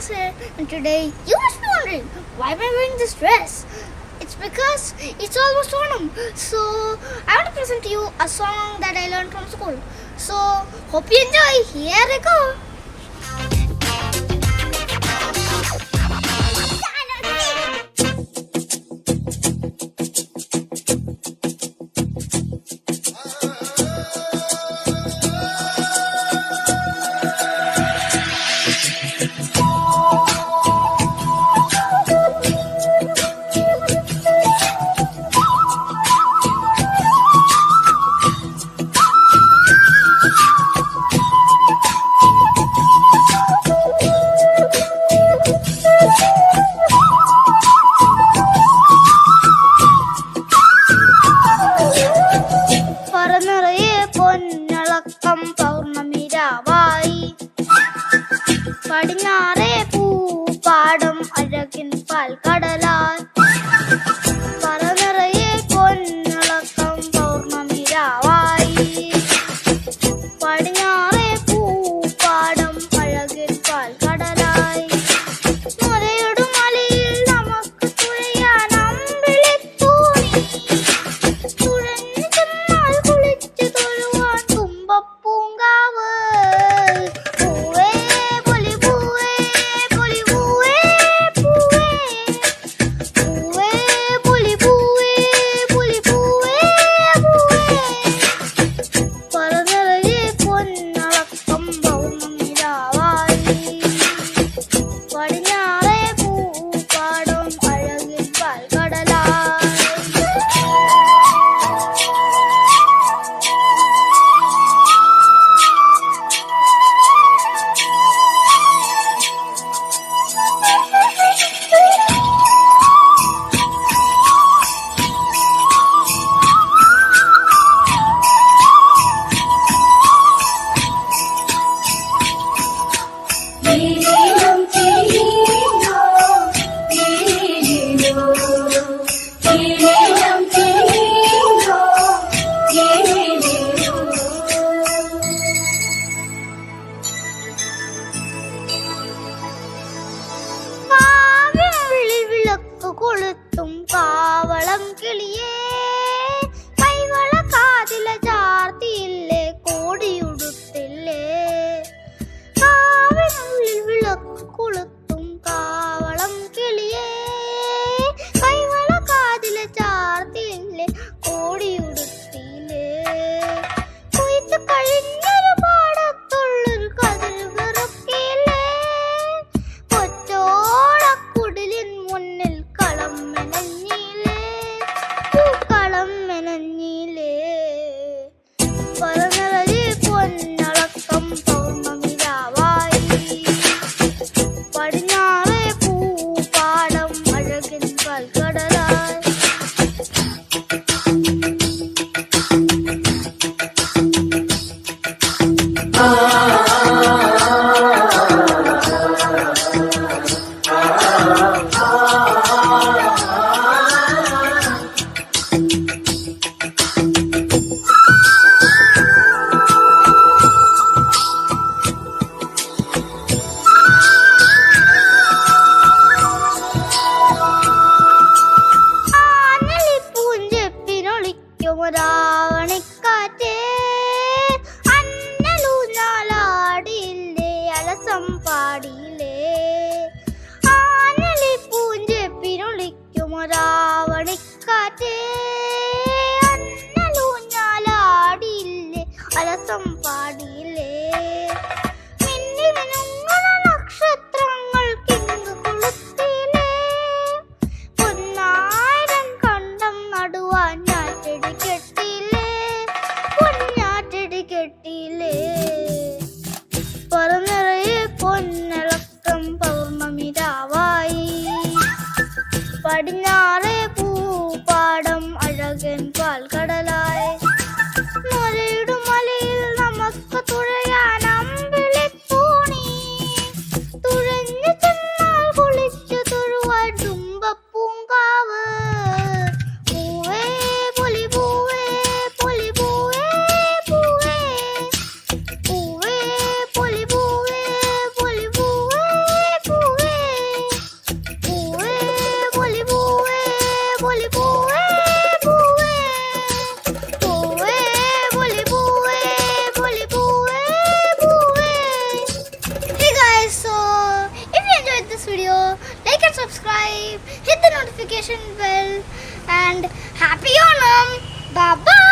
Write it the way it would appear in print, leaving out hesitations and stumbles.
Immerse here, and today you must be wondering why am I wearing this dress? It's because it's almost Onam. So I want to present to you a song that I learned from school. So hope you enjoy. Here we go. Paraniraye Ponnalakkum Paraniraye Paraniraye Ponnalakkum Alagin Palkadalai Paraniraye Ponnalakkum Paraniraye Paraniraye Ponnalakkum Alagin Palkadalai Marayudu maliyil namakku thuriyanam vilithuni കൊളുത്തും കാവളം കിളിയേ കൈവള കാതില ചാർത്തിയില്ലേ കോടിയുടുത്തില്ലേ കാവിനുള്ളിൽ വിളക്ക് കൊളുത്തും കാവളം കിളിയേ കൈവള കാതില ചാർത്തിയില്ലേ കോടിയുടുത്തില്ലേ കൊയ്ത്ത് കഴിഞ്ഞൊരു പാടത്തുള്ളൊരു കതിർ വിറക്കില്ലേ കൊച്ചോടക്കുടിലിൻ മുന്നിൽ കളം മെനഞ്ഞില്ലേ പൂക്കളം മെനഞ്ഞില്ലേ പരനിറയെ പൊന്നളക്കം പൗർണമിരാവായി പടിഞ്ഞാറേ പൂപ്പാടം അഴകിൻ പാൽക്കടലായി രാവണിക്കാറ്റേ അന്നലൂഞ്ഞാലാടിയില്ലേ അലസം പാടിയില്ലേ ആനലി പൂഞ്ചെപ്പിനൊളിക്കുമോ രാവണിക്കാറ്റേ അന്നലൂഞ്ഞാലാടിയില്ലേ അലസം പാടിയില്ലേ മിന്നി മിനുങ്ങുന്ന നക്ഷത്രങ്ങൾ കിങ്ങ് കൊളുത്തിയില്ലേ പൊന്നായിരം കണ്ടം നടുവാൻ ഞാറ്റടി കെട്ടിയില്ലേ പൊന്നാറ്റടി കെട്ടിയില്ലേ പരനിറയെ പൊന്നളക്കം പൂവേ പൂവേ പൂവേ ബോളി പൂവേ ബോളി പൂവേ പൂവേ. Hey guys, so if you enjoyed this video, like and subscribe, hit the notification bell, and happy Onam. Bye bye.